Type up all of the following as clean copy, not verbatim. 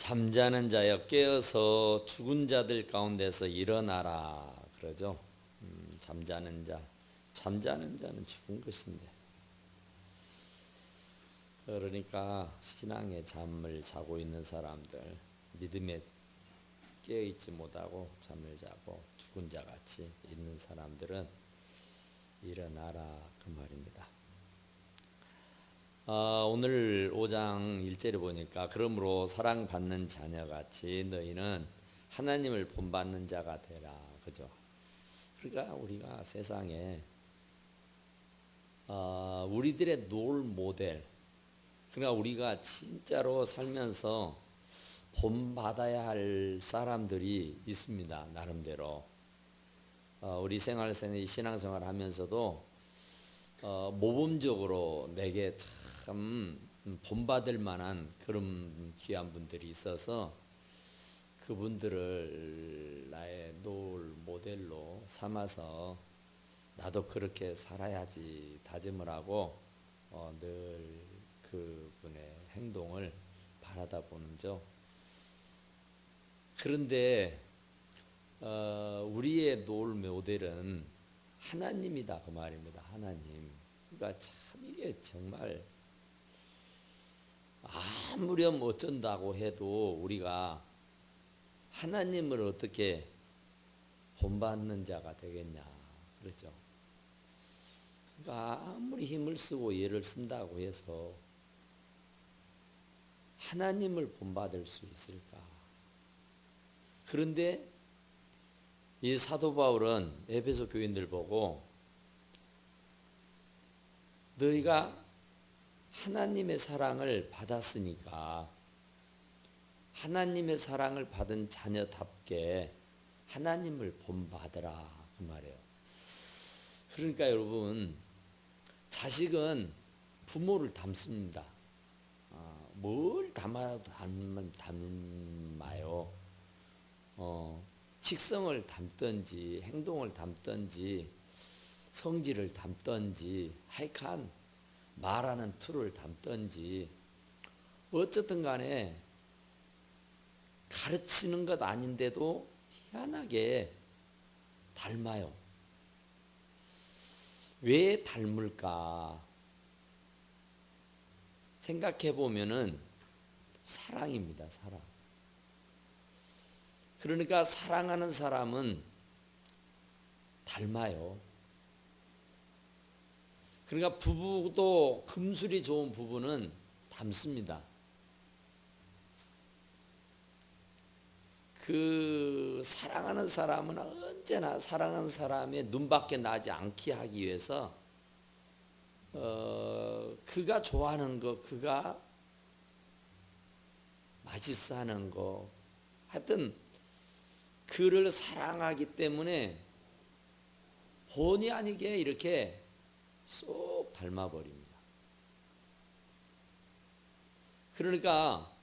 잠자는 자여 깨어서 죽은 자들 가운데서 일어나라 그러죠. 잠자는 자는 죽은 것인데, 그러니까 신앙의 잠을 자고 있는 사람들, 믿음에 깨어있지 못하고 잠을 자고 죽은 자 같이 있는 사람들은 일어나라 그 말입니다. 오늘 5장 1절에 보니까 그러므로 사랑받는 자녀같이 너희는 하나님을 본받는 자가 되라 그죠. 그러니까 우리가 세상에 우리들의 롤 모델, 그러니까 우리가 진짜로 살면서 본받아야 할 사람들이 있습니다. 나름대로 우리 신앙생활 하면서도 모범적으로 내게 참 본받을 만한 그런 귀한 분들이 있어서 그분들을 나의 롤 모델로 삼아서 나도 그렇게 살아야지 다짐을 하고 늘 그분의 행동을 바라다 보는죠. 그런데 우리의 롤 모델은 하나님이다 그 말입니다. 하나님. 그러니까 참 이게 정말 아무렴 어쩐다고 해도 우리가 하나님을 어떻게 본받는 자가 되겠냐 그렇죠. 그러니까 아무리 힘을 쓰고 예를 쓴다고 해서 하나님을 본받을 수 있을까? 그런데 이 사도 바울은 에베소 교인들 보고 너희가 하나님의 사랑을 받았으니까 하나님의 사랑을 받은 자녀답게 하나님을 본받으라 그 말이에요. 그러니까 여러분, 자식은 부모를 닮습니다. 뭘 닮아요? 식성을 닮든지 행동을 닮든지 성질을 닮든지 하여간 말하는 투를 닮든지 어쨌든 간에 가르치는 것 아닌데도 희한하게 닮아요. 왜 닮을까 생각해 보면은 사랑입니다. 사랑. 그러니까 사랑하는 사람은 닮아요. 그러니까 부부도 금술이 좋은 부부는 닮습니다. 그 사랑하는 사람은 언제나 사랑하는 사람의 눈밖에 나지 않게 하기 위해서 그가 좋아하는 거, 그가 맛있어 하는 거, 하여튼 그를 사랑하기 때문에 본의 아니게 이렇게 쏙 닮아버립니다. 그러니까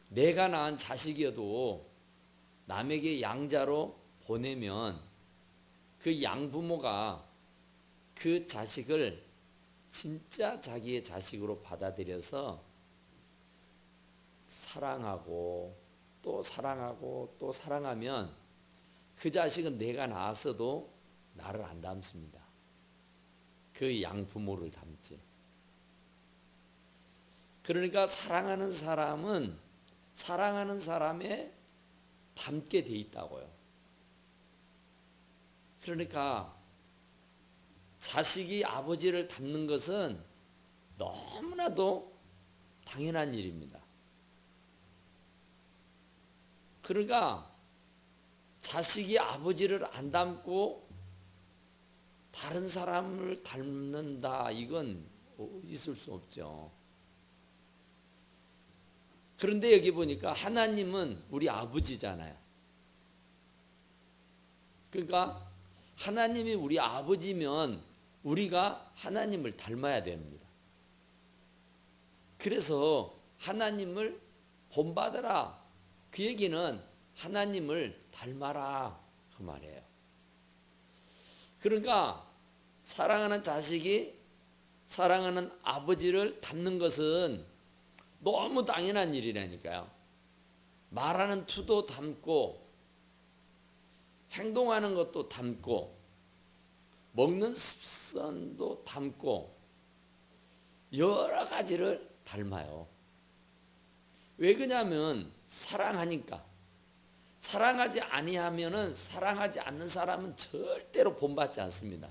내가 낳은 자식이어도 남에게 양자로 보내면 그 양부모가 그 자식을 진짜 자기의 자식으로 받아들여서 사랑하고 또 사랑하고 또 사랑하면 그 자식은 내가 낳았어도 나를 안 닮습니다. 그 양부모를 닮지. 그러니까 사랑하는 사람은 사랑하는 사람에 닮게 돼 있다고요. 그러니까 자식이 아버지를 닮는 것은 너무나도 당연한 일입니다. 그러니까 자식이 아버지를 안 닮고 다른 사람을 닮는다, 이건 있을 수 없죠. 그런데 여기 보니까 하나님은 우리 아버지잖아요. 그러니까 하나님이 우리 아버지면 우리가 하나님을 닮아야 됩니다. 그래서 하나님을 본받으라, 그 얘기는 하나님을 닮아라 그 말이에요. 그러니까 사랑하는 자식이 사랑하는 아버지를 닮는 것은 너무 당연한 일이라니까요. 말하는 투도 담고 행동하는 것도 담고 먹는 습관도 담고 여러 가지를 닮아요. 왜 그러냐면 사랑하니까. 사랑하지 아니하면은 사랑하지 않는 사람은 절대로 본받지 않습니다.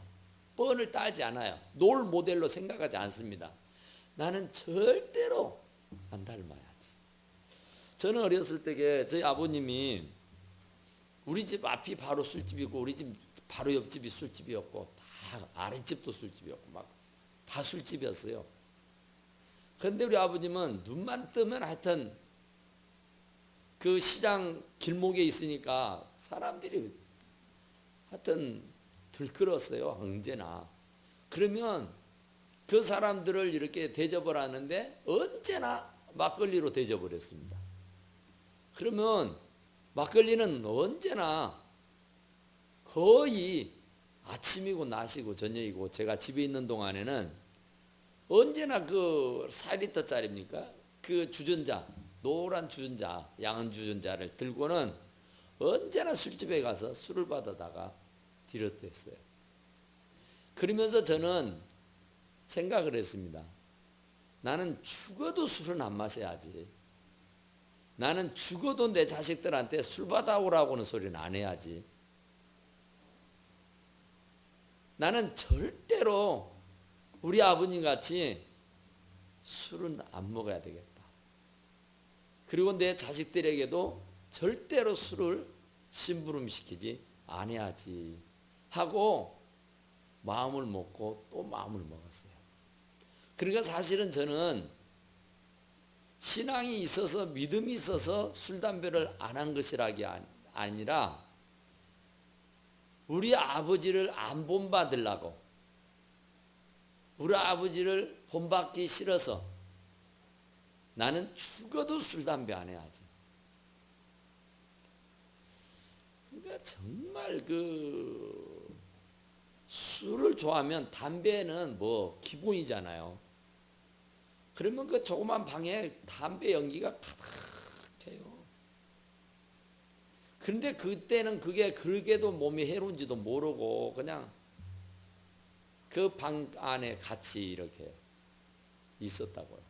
뻔을 따지 않아요. 롤 모델로 생각하지 않습니다. 나는 절대로 안 닮아야지. 저는 어렸을 때에 저희 아버님이 우리 집 앞이 바로 술집이고 우리 집 바로 옆집이 술집이었고 다 아랫집도 술집이었고 막 다 술집이었어요. 그런데 우리 아버님은 눈만 뜨면 하여튼 그 시장 길목에 있으니까 사람들이 하여튼 들끓었어요. 언제나. 그러면 그 사람들을 이렇게 대접을 하는데 언제나 막걸리로 대접을 했습니다. 그러면 막걸리는 언제나 거의 아침이고 낮이고 저녁이고 제가 집에 있는 동안에는 언제나 그 4리터짜리입니까? 그 주전자, 노란 주전자, 양은 주전자를 들고는 언제나 술집에 가서 술을 받아다가 드렸댔어요. 그러면서 저는 생각을 했습니다. 나는 죽어도 술은 안 마셔야지. 나는 죽어도 내 자식들한테 술 받아오라고는 소리는 안 해야지. 나는 절대로 우리 아버님 같이 술은 안 먹어야 되겠다. 그리고 내 자식들에게도 절대로 술을 심부름시키지 않아야지 하고 마음을 먹고 또 마음을 먹었어요. 그러니까 사실은 저는 신앙이 있어서 믿음이 있어서 술 담배를 안 한 것이라기 아니라 우리 아버지를 안 본받으려고 우리 아버지를 본받기 싫어서 나는 죽어도 술 담배 안 해야지. 그러니까 정말 그 술을 좋아하면 담배는 뭐 기본이잖아요. 그러면 그 조그만 방에 담배 연기가 가득해요. 그런데 그때는 그게 그렇게도 몸에 해로운지도 모르고 그냥 그 방 안에 같이 이렇게 있었다고요.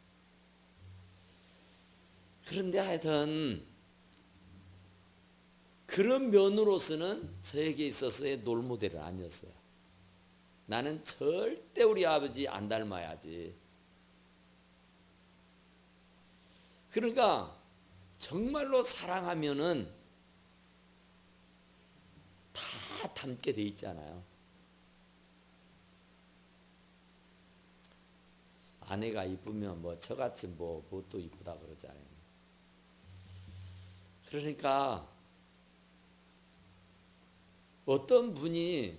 그런데 하여튼 그런 면으로서는 저에게 있어서의 롤모델은 아니었어요. 나는 절대 우리 아버지 안 닮아야지. 그러니까 정말로 사랑하면은 다 닮게 돼 있잖아요. 아내가 이쁘면 뭐 저같이 뭐 또 이쁘다 그러잖아요. 그러니까 어떤 분이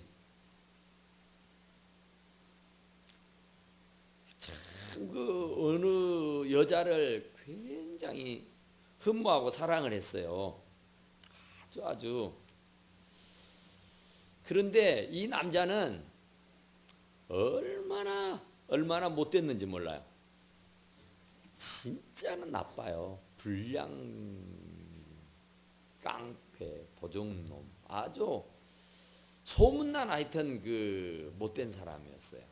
참 그 어느 여자를 굉장히 흠모하고 사랑을 했어요. 아주. 그런데 이 남자는 얼마나 못됐는지 몰라요. 진짜는 나빠요. 불량, 깡패, 도적놈, 아주 소문난 하여튼 그 못된 사람이었어요.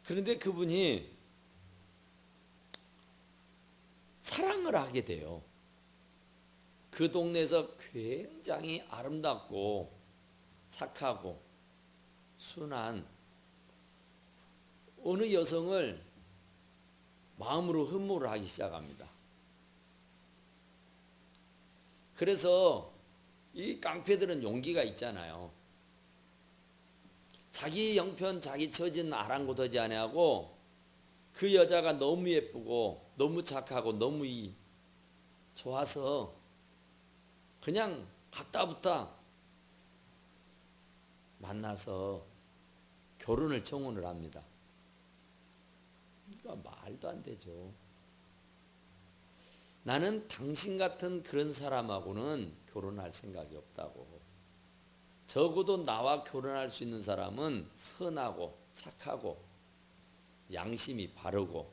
그런데 그분이 사랑을 하게 돼요. 그 동네에서 굉장히 아름답고 착하고 순한 어느 여성을 마음으로 흠모를 하기 시작합니다. 그래서 이 깡패들은 용기가 있잖아요. 자기 형편 자기 처지는 아랑곳하지 아니하고 그 여자가 너무 예쁘고 너무 착하고 너무 좋아서 그냥 갔다부터 만나서 결혼을 청혼을 합니다. 그러니까 말도 안 되죠. 나는 당신 같은 그런 사람하고는 결혼할 생각이 없다고. 적어도 나와 결혼할 수 있는 사람은 선하고 착하고 양심이 바르고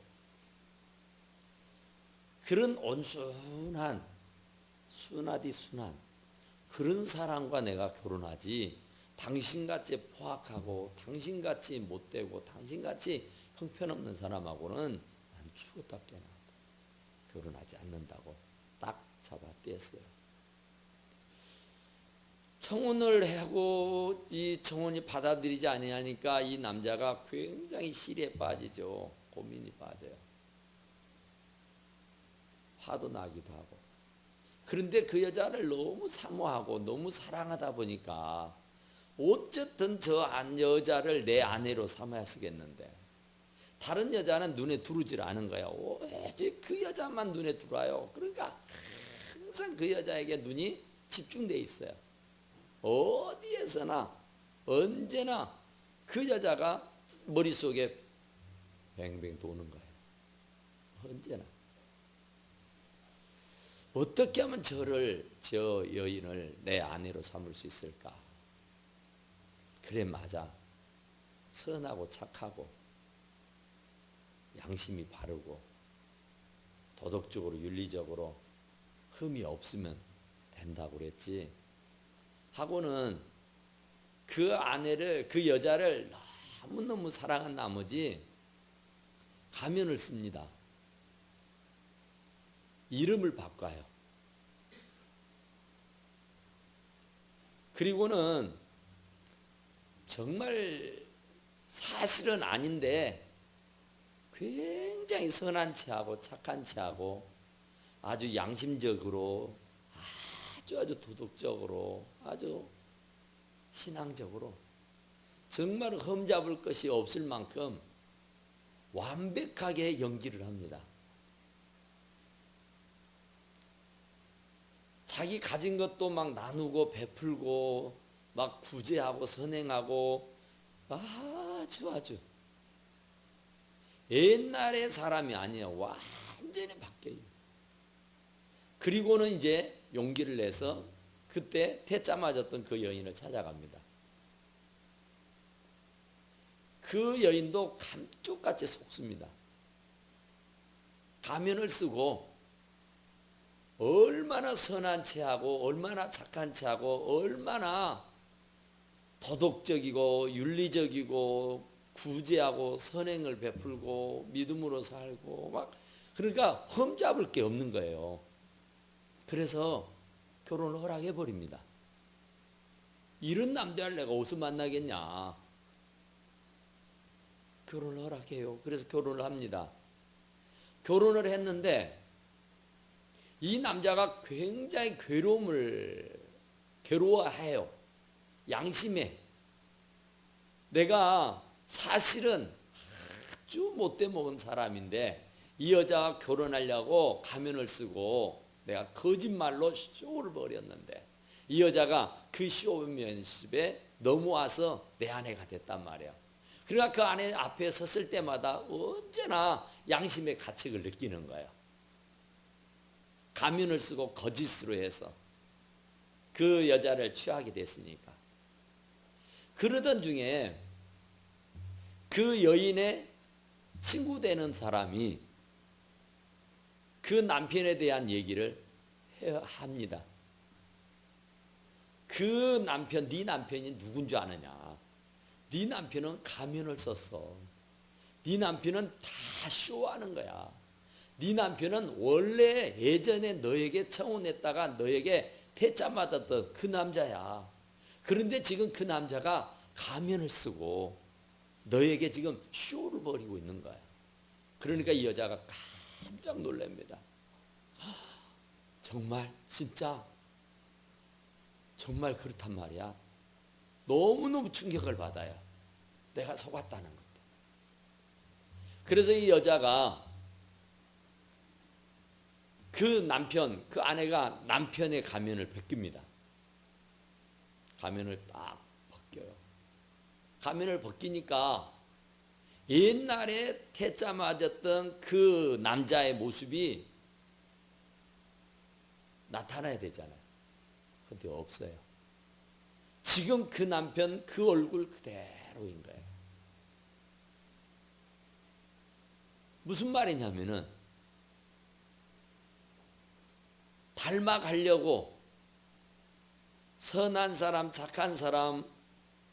그런 온순한 순하디 순한 그런 사람과 내가 결혼하지, 당신같이 포악하고 당신같이 못되고 당신같이 형편없는 사람하고는 난 죽었다 깨나 결혼하지 않는다고 딱 잡아 떼었어요. 청혼을 하고 이 청혼이 받아들이지 아니하니까 이 남자가 굉장히 시리에 빠지죠. 고민이 빠져요. 화도 나기도 하고. 그런데 그 여자를 너무 사모하고 너무 사랑하다 보니까 어쨌든 저 여자를 내 아내로 삼아야 쓰겠는데 다른 여자는 눈에 들어오질 않은 거야. 오직 그 여자만 눈에 들어와요. 그러니까 항상 그 여자에게 눈이 집중돼 있어요. 어디에서나 언제나 그 여자가 머릿속에 뱅뱅 도는 거예요. 언제나. 어떻게 하면 저 여인을 내 아내로 삼을 수 있을까? 그래, 맞아. 선하고 착하고 양심이 바르고 도덕적으로 윤리적으로 흠이 없으면 된다고 그랬지. 하고는 그 아내를, 그 여자를 너무너무 사랑한 나머지 가면을 씁니다. 이름을 바꿔요. 그리고는 정말 사실은 아닌데 굉장히 선한 체하고 착한 체하고 아주 양심적으로 아주 도덕적으로 아주 신앙적으로 정말 흠잡을 것이 없을 만큼 완벽하게 연기를 합니다. 자기 가진 것도 막 나누고 베풀고 막 구제하고 선행하고 아주 옛날의 사람이 아니에요. 완전히 바뀌어요. 그리고는 이제 용기를 내서 그때 태자 맞았던 그 여인을 찾아갑니다. 그 여인도 감쪽같이 속습니다. 가면을 쓰고 얼마나 선한 체하고 얼마나 착한 체하고 얼마나 도덕적이고 윤리적이고 구제하고 선행을 베풀고 믿음으로 살고 막 그러니까 흠잡을 게 없는 거예요. 그래서 결혼을 허락해 버립니다. 이런 남자를 내가 어디서 만나겠냐. 결혼을 허락해요. 그래서 결혼을 합니다. 결혼을 했는데 이 남자가 굉장히 괴로워해요. 양심에 내가 사실은 아주 못돼 먹은 사람인데 이 여자와 결혼하려고 가면을 쓰고 내가 거짓말로 쇼를 벌였는데 이 여자가 그 쇼맨십에 넘어와서 내 아내가 됐단 말이야. 그러니까 그 아내 앞에 섰을 때마다 언제나 양심의 가책을 느끼는 거예요. 가면을 쓰고 거짓으로 해서 그 여자를 취하게 됐으니까. 그러던 중에 그 여인의 친구 되는 사람이 그 남편에 대한 얘기를 합니다. 그 남편, 네 남편이 누군 줄 아느냐? 네 남편은 가면을 썼어. 네 남편은 다 쇼하는 거야. 네 남편은 원래 예전에 너에게 청혼했다가 너에게 태자 맞았던 그 남자야. 그런데 지금 그 남자가 가면을 쓰고 너에게 지금 쇼를 벌이고 있는 거야. 그러니까 이 여자가 깜짝 놀랍니다. 정말 진짜 정말 그렇단 말이야. 너무너무 충격을 받아요. 내가 속았다는 것. 그래서 이 여자가 그 남편, 그 아내가 남편의 가면을 벗깁니다. 가면을 딱 벗겨요. 가면을 벗기니까 옛날에 태자 맞았던 그 남자의 모습이 나타나야 되잖아요. 근데 없어요. 지금 그 남편 그 얼굴 그대로인 거예요. 무슨 말이냐면은 닮아가려고 선한 사람, 착한 사람,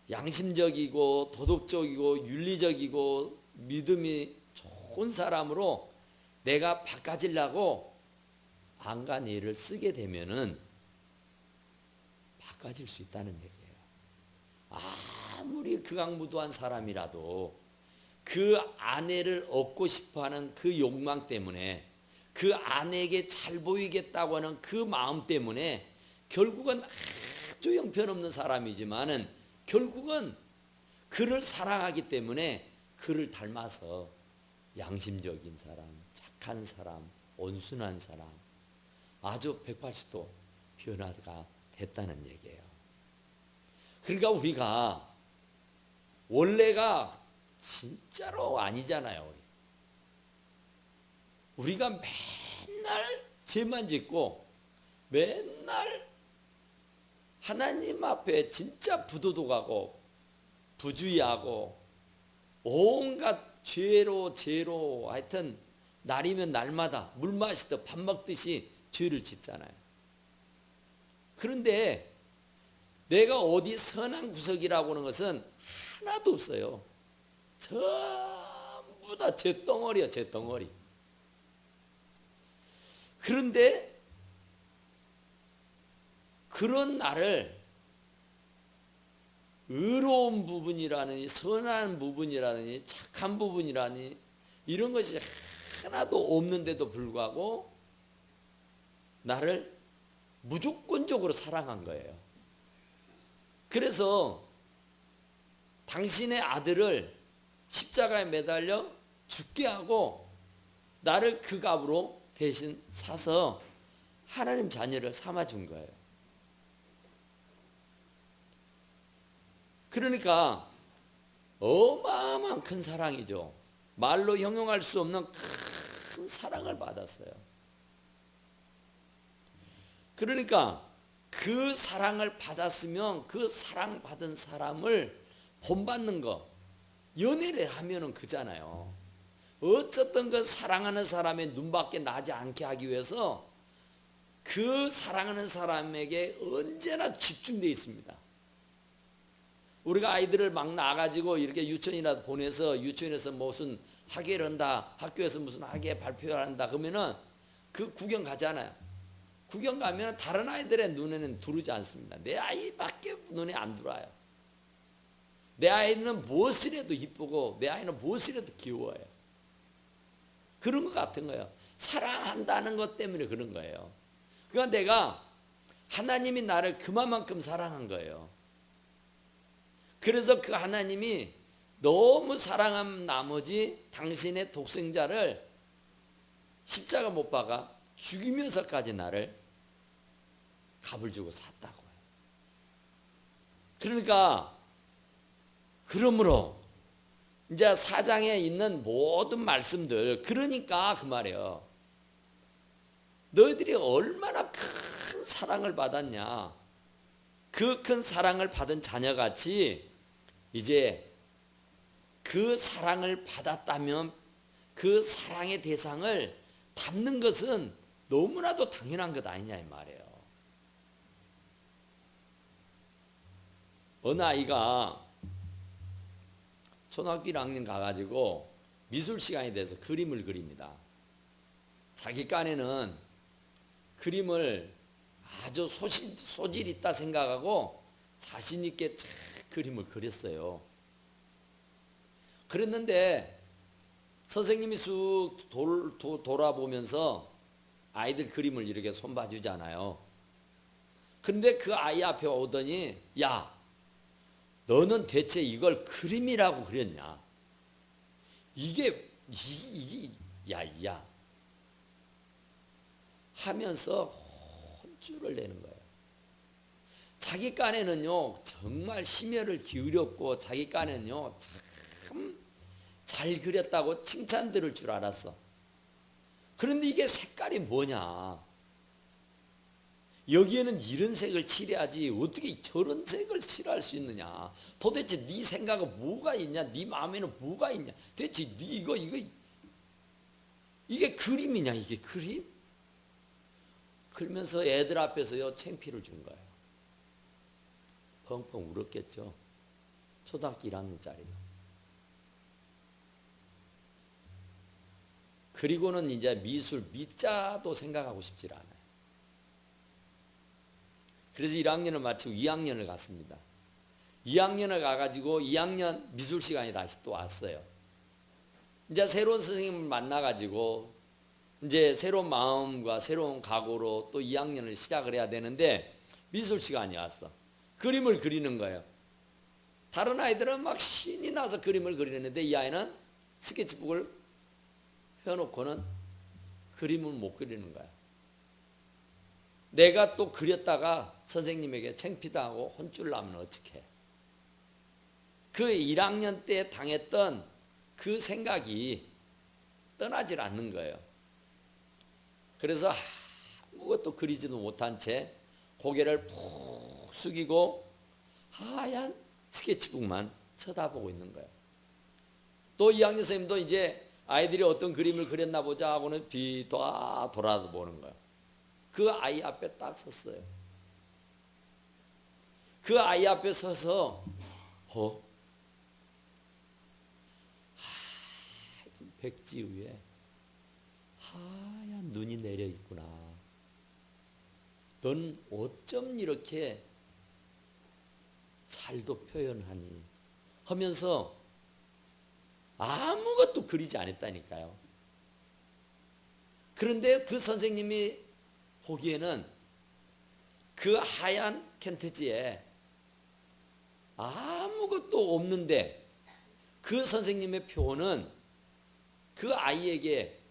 양심적이고 도덕적이고 윤리적이고 믿음이 좋은 사람으로 내가 바꿔지려고 안간 애를 쓰게 되면은 바꿔질 수 있다는 얘기예요. 아무리 극악무도한 사람이라도 그 아내를 얻고 싶어하는 그 욕망 때문에, 그 아내에게 잘 보이겠다고 하는 그 마음 때문에 결국은 아주 형편없는 사람이지만은 결국은 그를 사랑하기 때문에 그를 닮아서 양심적인 사람, 착한 사람, 온순한 사람, 아주 180도 변화가 됐다는 얘기예요. 그러니까 우리가 원래가 진짜로 아니잖아요. 우리가 맨날 죄만 짓고 맨날 하나님 앞에 진짜 부도덕하고 부주의하고 온갖 죄로 하여튼 날이면 날마다 물 마시듯 밥 먹듯이 죄를 짓잖아요. 그런데 내가 어디 선한 구석이라고 하는 것은 하나도 없어요. 전부 다 죄덩어리야, 죄덩어리. 그런데 그런 나를 의로운 부분이라느니 선한 부분이라느니 착한 부분이라니 이런 것이 하나도 없는데도 불구하고 나를 무조건적으로 사랑한 거예요. 그래서 당신의 아들을 십자가에 매달려 죽게 하고 나를 그 값으로 대신 사서 하나님 자녀를 삼아준 거예요. 그러니까 어마어마한 큰 사랑이죠. 말로 형용할 수 없는 큰 사랑을 받았어요. 그러니까 그 사랑을 받았으면 그 사랑받은 사람을 본받는 거, 연애를 하면은 그잖아요. 어쨌든 그 사랑하는 사람의 눈밖에 나지 않게 하기 위해서 그 사랑하는 사람에게 언제나 집중되어 있습니다. 우리가 아이들을 막 나가지고 이렇게 유치원이라도 보내서 유치원에서 무슨 학예를 한다, 학교에서 무슨 학예 발표를 한다 그러면은 그 구경 가잖아요. 구경 가면 다른 아이들의 눈에는 들어오지 않습니다. 내 아이밖에 눈에 안 들어와요. 내 아이는 무엇을 해도 이쁘고 내 아이는 무엇을 해도 귀여워요. 그런 것 같은 거예요. 사랑한다는 것 때문에 그런 거예요. 그러니까 내가 하나님이 나를 그만큼 사랑한 거예요. 그래서 그 하나님이 너무 사랑한 나머지 당신의 독생자를 십자가 못 박아 죽이면서까지 나를 값을 주고 샀다고요. 그러니까 그러므로 이제 4장에 있는 모든 말씀들, 그러니까 그 말이에요. 너희들이 얼마나 큰 사랑을 받았냐. 그 큰 사랑을 받은 자녀같이 이제 그 사랑을 받았다면 그 사랑의 대상을 담는 것은 너무나도 당연한 것 아니냐 이 말이에요. 어느 아이가 초등학교 1학년 가가지고 미술 시간에 대해서 그림을 그립니다. 자기 깐에는 그림을 아주 소질 있다 생각하고 자신 있게 그림을 그렸어요. 그랬는데 선생님이 쑥 돌아보면서 아이들 그림을 이렇게 손봐주잖아요. 그런데 그 아이 앞에 오더니 야, 너는 대체 이걸 그림이라고 그렸냐? 이게 야 하면서 혼쭐을 내는 거예요. 자기 깐에는요 정말 심혈을 기울였고 자기 깐에는요 참 잘 그렸다고 칭찬 들을 줄 알았어. 그런데 이게 색깔이 뭐냐? 여기에는 이런 색을 칠해야지 어떻게 저런 색을 칠할 수 있느냐? 도대체 네 생각은 뭐가 있냐? 네 마음에는 뭐가 있냐? 대체 네 이게 그림이냐? 이게 그림? 그러면서 애들 앞에서요 창피를 준 거예요. 펑펑 울었겠죠. 초등학교 1학년짜리가. 그리고는 이제 미술 미자도 생각하고 싶지 않아요. 그래서 1학년을 마치고 2학년을 갔습니다. 2학년을 가가지고 2학년 미술 시간이 다시 또 왔어요. 이제 새로운 선생님을 만나가지고 이제 새로운 마음과 새로운 각오로 또 2학년을 시작을 해야 되는데 미술 시간이 왔어. 그림을 그리는 거예요. 다른 아이들은 막 신이 나서 그림을 그리는데 이 아이는 스케치북을 펴놓고는 그림을 못 그리는 거야. 내가 또 그렸다가 선생님에게 창피당하고 혼쭐 나면 어떡해. 그 1학년 때 당했던 그 생각이 떠나질 않는 거예요. 그래서 아무것도 그리지도 못한 채 고개를 푹 숙이고 하얀 스케치북만 쳐다보고 있는 거예요. 또 2학년 선생님도 이제 아이들이 어떤 그림을 그렸나 보자 하고는 돌아보는 거예요. 그 아이 앞에 딱 섰어요. 그 아이 앞에 서서 백지 위에 하얀 눈이 내려 있구나. 넌 어쩜 이렇게 잘도 표현하니 하면서 아무것도 그리지 않았다니까요. 그런데 그 선생님이 보기에는 그 하얀 캔터지에 아무것도 없는데 그 선생님의 표현은 그 아이에게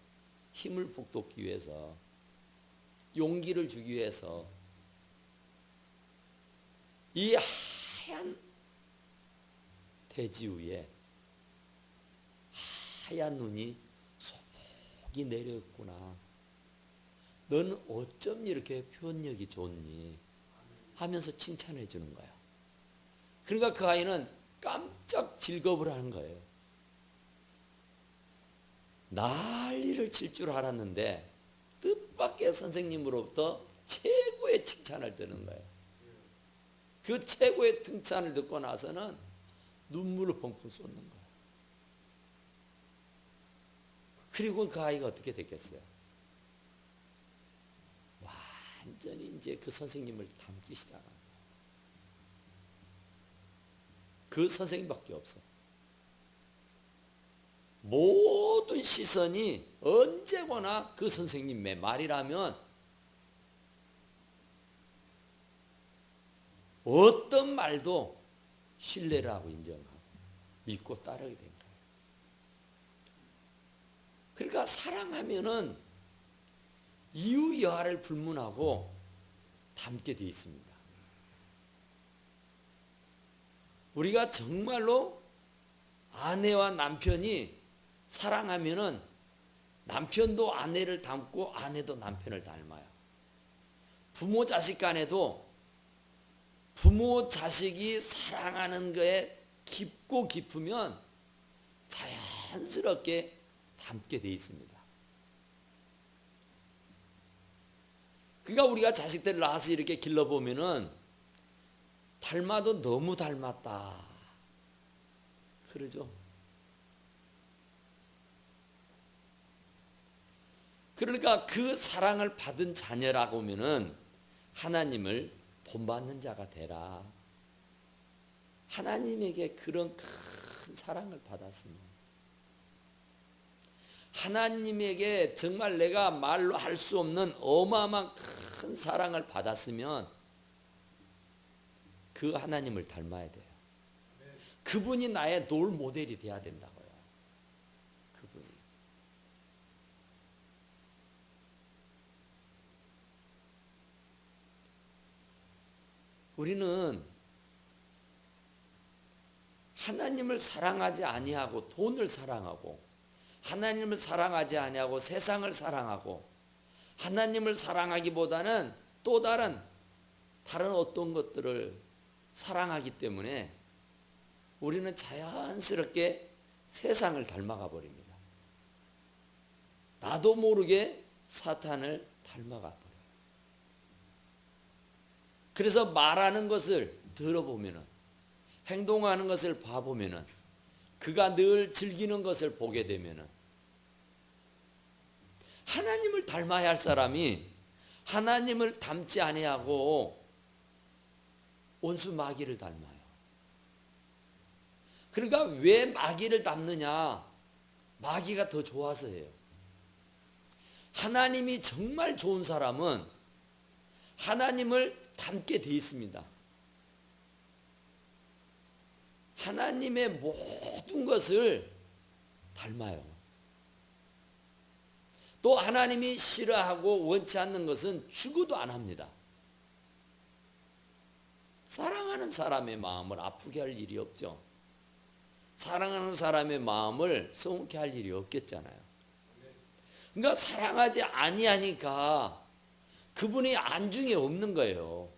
힘을 북돋기 위해서, 용기를 주기 위해서 이 하얀 대지 위에 하얀 눈이 소복이 내렸구나. 너는 어쩜 이렇게 표현력이 좋니? 하면서 칭찬해 주는 거야. 그러니까 그 아이는 깜짝 즐겁을 하는 거예요. 난리를 칠 줄 알았는데 뜻밖의 선생님으로부터 최고의 칭찬을 듣는 거예요. 그 최고의 칭찬을 듣고 나서는 눈물을 펑펑 쏟는 거예요. 그리고 그 아이가 어떻게 됐겠어요? 완전히 이제 그 선생님을 닮기 시작한 거예요. 그 선생님밖에 없어. 모든 시선이 언제거나 그 선생님의 말이라면 어떤 말도 신뢰를 하고 인정하고 믿고 따르게 된 거예요. 그러니까 사랑하면은 이유 여하를 불문하고 닮게 되어 있습니다. 우리가 정말로 아내와 남편이 사랑하면은 남편도 아내를 닮고 아내도 남편을 닮아요. 부모 자식 간에도 부모 자식이 사랑하는 거에 깊고 깊으면 자연스럽게 닮게 돼 있습니다. 그러니까 우리가 자식들을 낳아서 이렇게 길러보면은 닮아도 너무 닮았다 그러죠. 그러니까 그 사랑을 받은 자녀라고 하면은 하나님을 본받는 자가 되라. 하나님에게 그런 큰 사랑을 받았으면, 하나님에게 정말 내가 말로 할 수 없는 어마어마한 큰 사랑을 받았으면 그 하나님을 닮아야 돼요. 그분이 나의 롤 모델이 돼야 된다고요. 그분이. 우리는 하나님을 사랑하지 아니하고 돈을 사랑하고, 하나님을 사랑하지 아니하고 세상을 사랑하고, 하나님을 사랑하기보다는 또 다른 어떤 것들을 사랑하기 때문에 우리는 자연스럽게 세상을 닮아가 버립니다. 나도 모르게 사탄을 닮아가 버려요. 그래서 말하는 것을 들어보면은, 행동하는 것을 봐보면은, 그가 늘 즐기는 것을 보게 되면은, 하나님을 닮아야 할 사람이 하나님을 닮지 아니하고 온수 마귀를 닮아요. 그러니까 왜 마귀를 닮느냐? 마귀가 더 좋아서예요. 하나님이 정말 좋은 사람은 하나님을 닮게 돼 있습니다. 하나님의 모든 것을 닮아요. 또 하나님이 싫어하고 원치 않는 것은 죽어도 안 합니다. 사랑하는 사람의 마음을 아프게 할 일이 없죠. 사랑하는 사람의 마음을 서운케 할 일이 없겠잖아요. 그러니까 사랑하지 아니하니까 그분이 안중에 없는 거예요.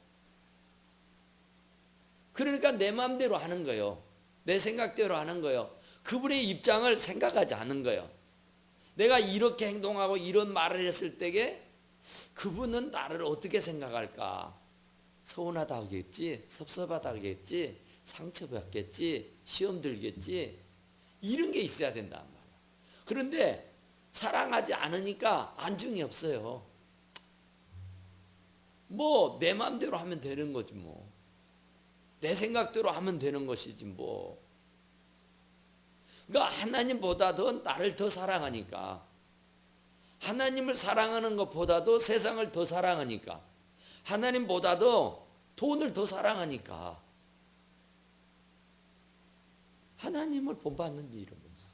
그러니까 내 마음대로 하는 거예요. 내 생각대로 하는 거예요. 그분의 입장을 생각하지 않는 거예요. 내가 이렇게 행동하고 이런 말을 했을 때에 그분은 나를 어떻게 생각할까? 서운하다 하겠지, 섭섭하다 하겠지, 상처받겠지, 시험 들겠지, 이런 게 있어야 된단 말이야. 그런데 사랑하지 않으니까 안중이 없어요. 뭐 내 마음대로 하면 되는 거지 뭐. 내 생각대로 하면 되는 것이지 뭐. 그러니까 하나님보다도 나를 더 사랑하니까, 하나님을 사랑하는 것보다도 세상을 더 사랑하니까, 하나님보다도 돈을 더 사랑하니까 하나님을 본받는 일은 없어.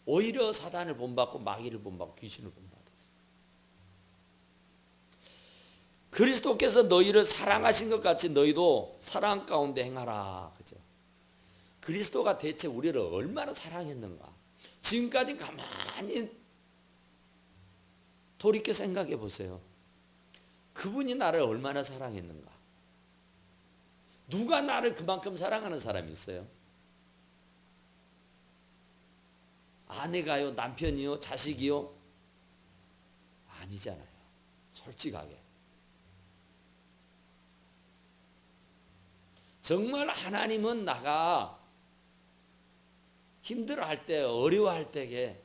오히려 사단을 본받고 마귀를 본받고 귀신을 본받았어. 그리스도께서 너희를 사랑하신 것 같이 너희도 사랑 가운데 행하라. 그죠? 그리스도가 대체 우리를 얼마나 사랑했는가? 지금까지 가만히 돌이켜 생각해 보세요. 그분이 나를 얼마나 사랑했는가? 누가 나를 그만큼 사랑하는 사람이 있어요? 아내가요? 남편이요? 자식이요? 아니잖아요. 솔직하게. 정말 하나님은 나가 힘들어할 때, 어려워할 때에,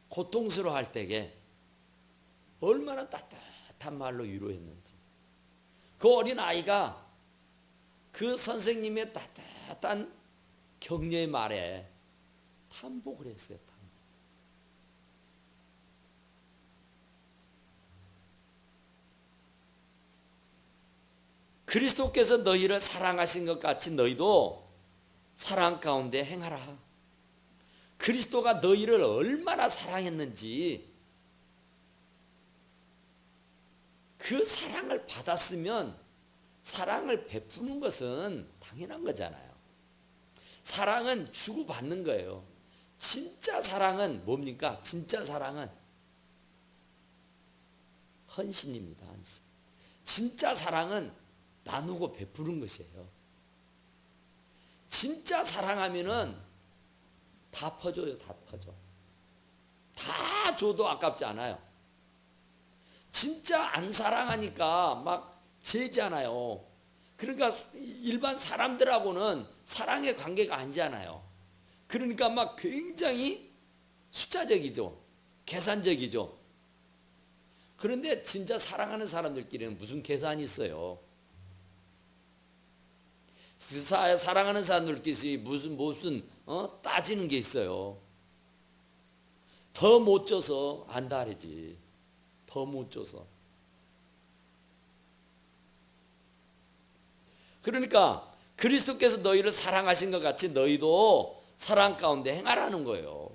고통스러워할 때에 얼마나 따뜻한 말로 위로했는지. 그 어린아이가 그 선생님의 따뜻한 격려의 말에 탐복을 했어요. 그리스도께서 너희를 사랑하신 것 같이 너희도 사랑 가운데 행하라. 그리스도가 너희를 얼마나 사랑했는지 그 사랑을 받았으면 사랑을 베푸는 것은 당연한 거잖아요. 사랑은 주고받는 거예요. 진짜 사랑은 뭡니까? 진짜 사랑은 헌신입니다. 헌신. 진짜 사랑은 나누고 베푸는 것이에요. 진짜 사랑하면은 다 퍼줘요. 다 퍼줘. 다 줘도 아깝지 않아요. 진짜 안 사랑하니까 막 제잖아요. 그러니까 일반 사람들하고는 사랑의 관계가 아니잖아요. 그러니까 막 굉장히 숫자적이죠. 계산적이죠. 그런데 진짜 사랑하는 사람들끼리는 무슨 계산이 있어요. 사랑하는 사람들끼리 무슨 따지는 게 있어요. 더 못 줘서 안달이지. 더 못 줘서. 그러니까 그리스도께서 너희를 사랑하신 것 같이 너희도 사랑 가운데 행하라는 거예요.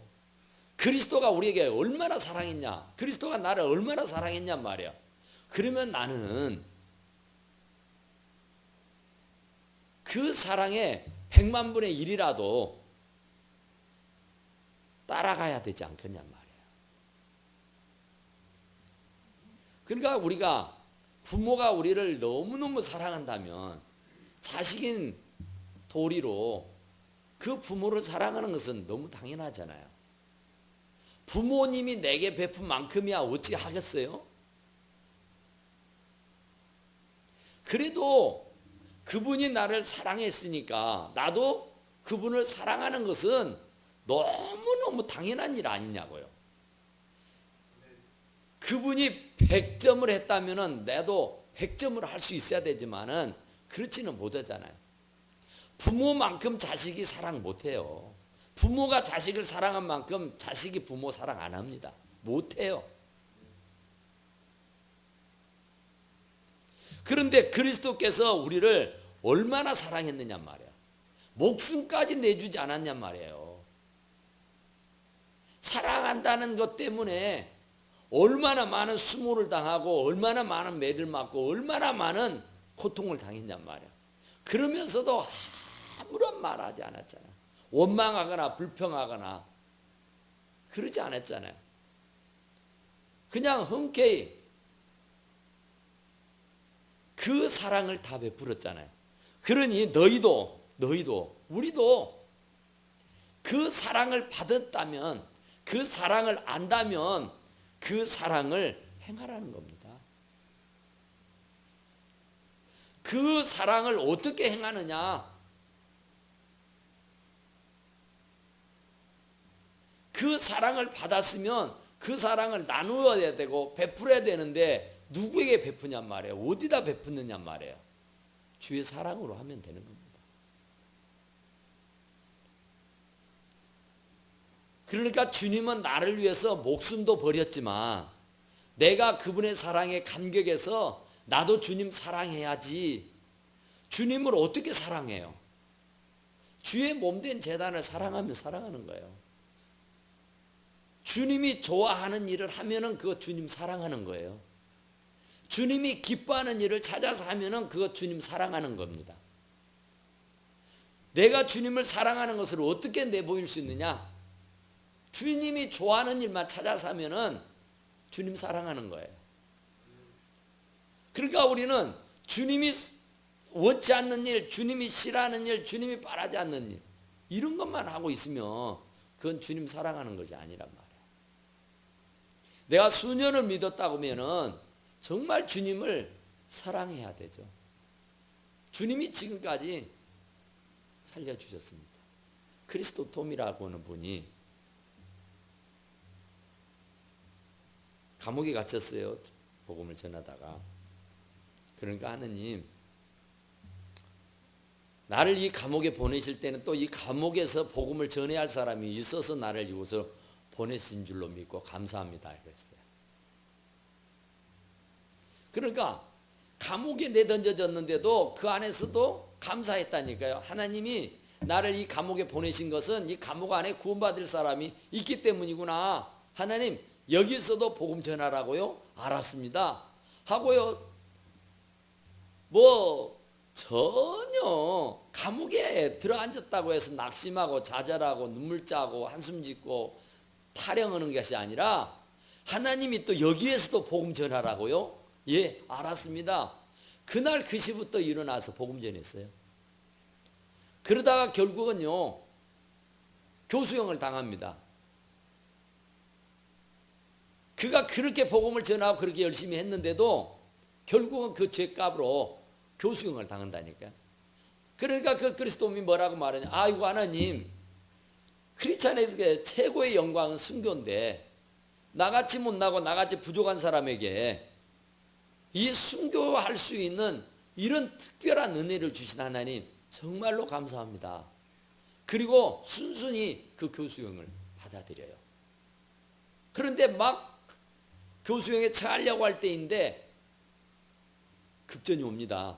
그리스도가 우리에게 얼마나 사랑했냐, 그리스도가 나를 얼마나 사랑했냐 말이야. 그러면 나는 그 사랑의 100만 분의 1이라도 따라가야 되지 않겠냐 말이에요. 그러니까 우리가 부모가 우리를 너무너무 사랑한다면 자식인 도리로 그 부모를 사랑하는 것은 너무 당연하잖아요. 부모님이 내게 베푼 만큼이야 어찌 하겠어요? 그래도 그분이 나를 사랑했으니까 나도 그분을 사랑하는 것은 너무너무 당연한 일 아니냐고요. 그분이 100점을 했다면 나도 100점을 할 수 있어야 되지만은 그렇지는 못하잖아요. 부모만큼 자식이 사랑 못해요. 부모가 자식을 사랑한 만큼 자식이 부모 사랑 안 합니다. 못해요. 그런데 그리스도께서 우리를 얼마나 사랑했느냐 말이에요. 목숨까지 내주지 않았냐 말이에요. 사랑한다는 것 때문에 얼마나 많은 수모를 당하고 얼마나 많은 매를 맞고 얼마나 많은 고통을 당했냔 말이에요. 그러면서도 아무런 말하지 않았잖아요. 원망하거나 불평하거나 그러지 않았잖아요. 그냥 흔쾌히 그 사랑을 다 베풀었잖아요. 그러니 너희도 우리도 그 사랑을 받았다면, 그 사랑을 안다면 그 사랑을 행하라는 겁니다. 그 사랑을 어떻게 행하느냐? 그 사랑을 받았으면 그 사랑을 나누어야 되고 베풀어야 되는데 누구에게 베푸냔 말이에요. 어디다 베푸느냔 말이에요. 주의 사랑으로 하면 되는 겁니다. 그러니까 주님은 나를 위해서 목숨도 버렸지만 내가 그분의 사랑에 감격해서 나도 주님 사랑해야지. 주님을 어떻게 사랑해요? 주의 몸된 제단을 사랑하면 사랑하는 거예요. 주님이 좋아하는 일을 하면은 그거 주님 사랑하는 거예요. 주님이 기뻐하는 일을 찾아서 하면은 그거 주님 사랑하는 겁니다. 내가 주님을 사랑하는 것을 어떻게 내보일 수 있느냐? 주님이 좋아하는 일만 찾아서 하면은 주님 사랑하는 거예요. 그러니까 우리는 주님이 원치 않는 일, 주님이 싫어하는 일, 주님이 바라지 않는 일, 이런 것만 하고 있으면 그건 주님 사랑하는 것이 아니란 말이에요. 내가 수년을 믿었다고 하면은 정말 주님을 사랑해야 되죠. 주님이 지금까지 살려주셨습니다. 크리스토 톰이라고 하는 분이 감옥에 갇혔어요. 복음을 전하다가. 그러니까 하느님, 나를 이 감옥에 보내실 때는 또 이 감옥에서 복음을 전해야 할 사람이 있어서 나를 이곳에 보내신 줄로 믿고 감사합니다. 그랬어요. 그러니까 감옥에 내던져졌는데도 그 안에서도 감사했다니까요. 하나님이 나를 이 감옥에 보내신 것은 이 감옥 안에 구원받을 사람이 있기 때문이구나. 하나님, 여기서도 복음 전하라고요? 알았습니다. 하고요. 뭐 전혀 감옥에 들어앉았다고 해서 낙심하고 좌절하고 눈물 짜고 한숨 짓고 타령하는 것이 아니라 하나님이 또 여기에서도 복음 전하라고요? 예, 알았습니다. 그날 그 시부터 일어나서 복음 전했어요. 그러다가 결국은요, 교수형을 당합니다. 그가 그렇게 복음을 전하고 그렇게 열심히 했는데도 결국은 그 죄값으로 교수형을 당한다니까요. 그러니까 그 그리스도인이 뭐라고 말하냐? 아이고 하나님, 크리스찬에게 최고의 영광은 순교인데 나같이 못나고 나같이 부족한 사람에게 이 순교할 수 있는 이런 특별한 은혜를 주신 하나님 정말로 감사합니다. 그리고 순순히 그 교수형을 받아들여요. 그런데 막 교수형에 처하려고 할 때인데 급전이 옵니다.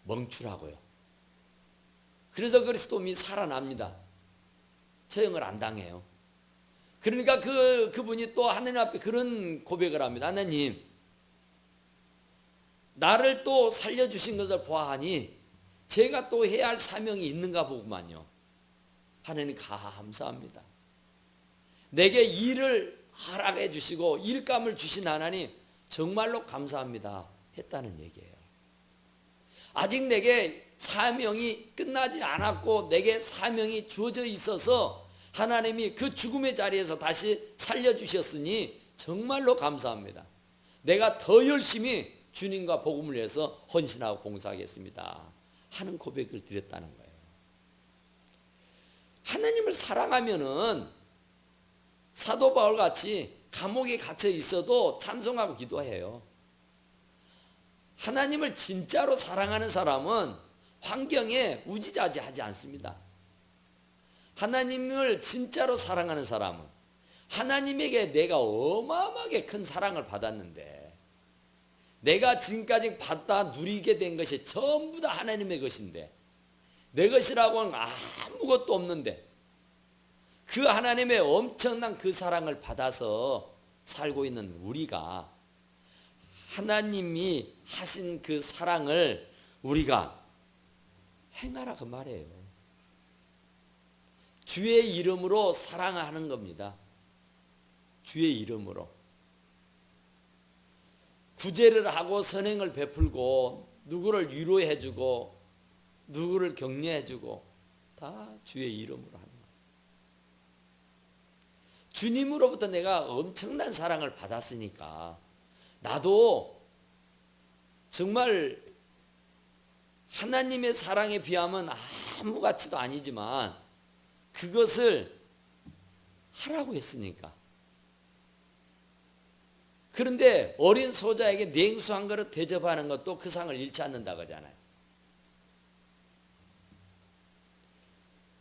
멈추라고요. 그래서 그리스도인이 살아납니다. 처형을 안 당해요. 그러니까 그분이 또 하나님 앞에 그런 고백을 합니다. 하나님, 나를 또 살려주신 것을 보아하니 제가 또 해야 할 사명이 있는가 보구만요. 하나님 감사합니다. 내게 일을 허락해 주시고 일감을 주신 하나님 정말로 감사합니다 했다는 얘기예요. 아직 내게 사명이 끝나지 않았고 내게 사명이 주어져 있어서 하나님이 그 죽음의 자리에서 다시 살려주셨으니 정말로 감사합니다. 내가 더 열심히 주님과 복음을 위해서 헌신하고 봉사하겠습니다 하는 고백을 드렸다는 거예요. 하나님을 사랑하면은 사도 바울 같이 감옥에 갇혀 있어도 찬송하고 기도해요. 하나님을 진짜로 사랑하는 사람은 환경에 우지자지하지 않습니다. 하나님을 진짜로 사랑하는 사람은 하나님에게 내가 어마어마하게 큰 사랑을 받았는데 내가 지금까지 받다 누리게 된 것이 전부 다 하나님의 것인데 내 것이라고는 아무것도 없는데 그 하나님의 엄청난 그 사랑을 받아서 살고 있는 우리가 하나님이 하신 그 사랑을 우리가 행하라 그 말이에요. 주의 이름으로 사랑하는 겁니다. 주의 이름으로 구제를 하고 선행을 베풀고 누구를 위로해주고 누구를 격려해주고 다 주의 이름으로 하는 거예요. 주님으로부터 내가 엄청난 사랑을 받았으니까 나도 정말 하나님의 사랑에 비하면 아무같이도 아니지만 그것을 하라고 했으니까. 그런데 어린 소자에게 냉수 한 그릇 대접하는 것도 그 상을 잃지 않는다고 하잖아요.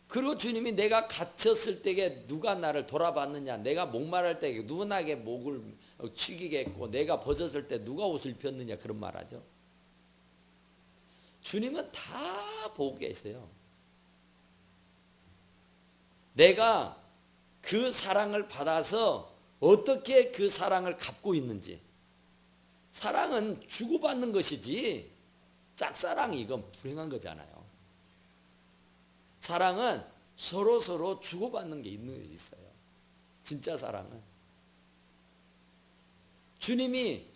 그리고 주님이 내가 갇혔을 때에 누가 나를 돌아봤느냐, 내가 목마를 때에 누가 나에게 목을 축이겠고 내가 벗었을 때 누가 옷을 폈느냐 그런 말하죠. 주님은 다 보고 계세요. 내가 그 사랑을 받아서 어떻게 그 사랑을 갚고 있는지. 사랑은 주고받는 것이지 짝사랑이 이건 불행한 거잖아요. 사랑은 서로 주고받는 게 있어요. 진짜 사랑은. 주님이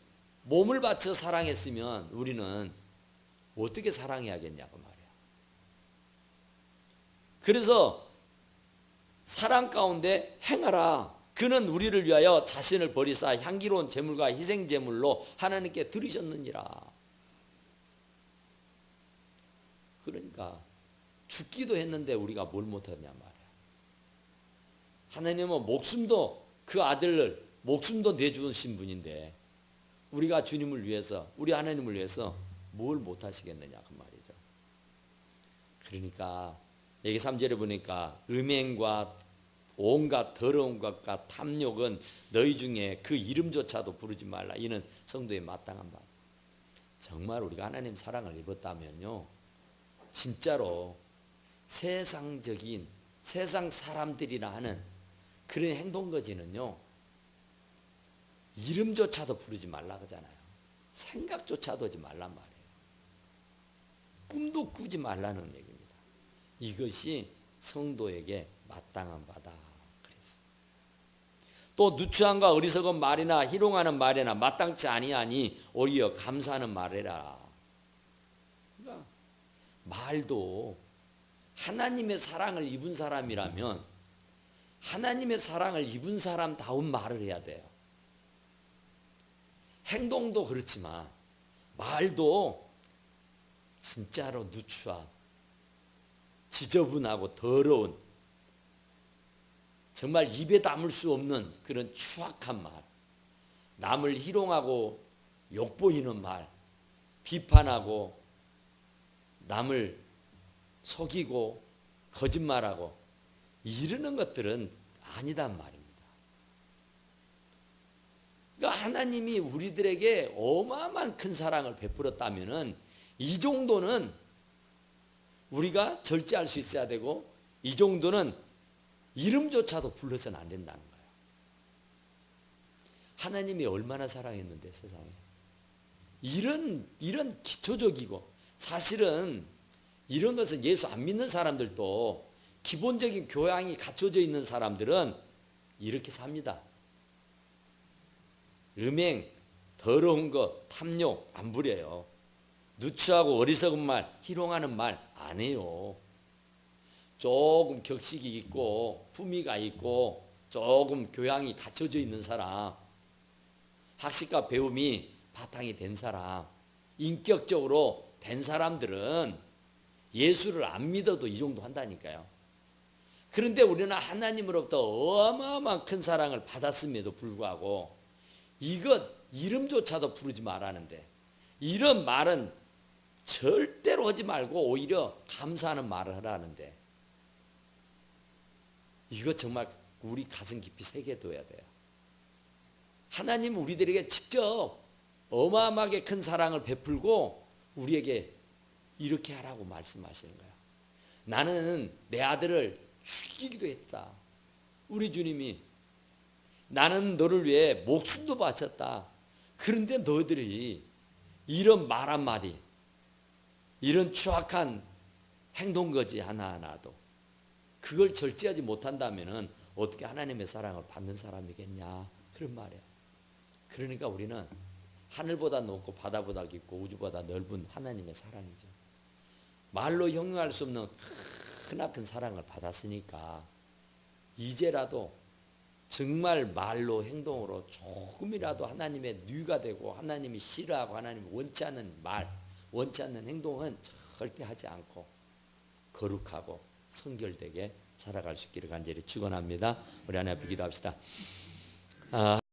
몸을 바쳐 사랑했으면 우리는 어떻게 사랑해야겠냐고 말이야. 그래서 사랑 가운데 행하라. 그는 우리를 위하여 자신을 버리사 향기로운 제물과 희생 제물로 하나님께 드리셨느니라. 그러니까 죽기도 했는데 우리가 뭘 못하냐 말이야. 하나님은 목숨도 그 아들을 목숨도 내주신 분인데 우리가 주님을 위해서 우리 하나님을 위해서 뭘 못하시겠느냐 그 말이죠. 그러니까 여기 3절에 보니까 음행과 온갖 더러운 것과 탐욕은 너희 중에 그 이름조차도 부르지 말라. 이는 성도의 마땅한 말. 정말 우리가 하나님 사랑을 입었다면요 진짜로 세상적인 세상 사람들이나 하는 그런 행동거지는요 이름조차도 부르지 말라 그러잖아요. 생각조차도 하지 말란 말이에요. 꿈도 꾸지 말라는 얘기입니다. 이것이 성도에게 마땅한 바다 그랬어요. 또 누추함과 어리석은 말이나 희롱하는 말이나 마땅치 아니하니 오히려 감사하는 말이라. 그러니까 말도 하나님의 사랑을 입은 사람이라면 하나님의 사랑을 입은 사람다운 말을 해야 돼요. 행동도 그렇지만 말도 진짜로 누추한 지저분하고 더러운 정말 입에 담을 수 없는 그런 추악한 말, 남을 희롱하고 욕보이는 말, 비판하고 남을 속이고 거짓말하고 이러는 것들은 아니단 말입니다. 그러니까 하나님이 우리들에게 어마어마한 큰 사랑을 베풀었다면은 이 정도는 우리가 절제할 수 있어야 되고 이 정도는 이름조차도 불러서는 안 된다는 거예요. 하나님이 얼마나 사랑했는데 세상에 이런 기초적이고 사실은 이런 것은 예수 안 믿는 사람들도 기본적인 교양이 갖춰져 있는 사람들은 이렇게 삽니다. 음행, 더러운 것, 탐욕 안 부려요. 누추하고 어리석은 말, 희롱하는 말 안 해요. 조금 격식이 있고 품위가 있고 조금 교양이 갖춰져 있는 사람, 학식과 배움이 바탕이 된 사람, 인격적으로 된 사람들은 예수를 안 믿어도 이 정도 한다니까요. 그런데 우리는 하나님으로부터 어마어마한 큰 사랑을 받았음에도 불구하고 이것 이름조차도 부르지 말라는데, 이런 말은 절대로 하지 말고 오히려 감사하는 말을 하라는데, 이거 정말 우리 가슴 깊이 새겨둬야 돼요. 하나님은 우리들에게 직접 어마어마하게 큰 사랑을 베풀고 우리에게 이렇게 하라고 말씀하시는 거예요. 나는 내 아들을 죽이기도 했다. 우리 주님이 나는 너를 위해 목숨도 바쳤다. 그런데 너희들이 이런 말 한마디, 이런 추악한 행동거지 하나하나도 그걸 절제하지 못한다면 어떻게 하나님의 사랑을 받는 사람이겠냐, 그런 말이에요. 그러니까 우리는 하늘보다 높고 바다보다 깊고 우주보다 넓은 하나님의 사랑이죠. 말로 형용할 수 없는 크나큰 사랑을 받았으니까 이제라도 정말 말로 행동으로 조금이라도 하나님의 뉘가 되고 하나님이 싫어하고 하나님이 원치 않는 말, 원치 않는 행동은 절대 하지 않고 거룩하고 성결되게 살아갈 수 있기를 간절히 축원합니다. 우리 하나님 앞에 기도합시다.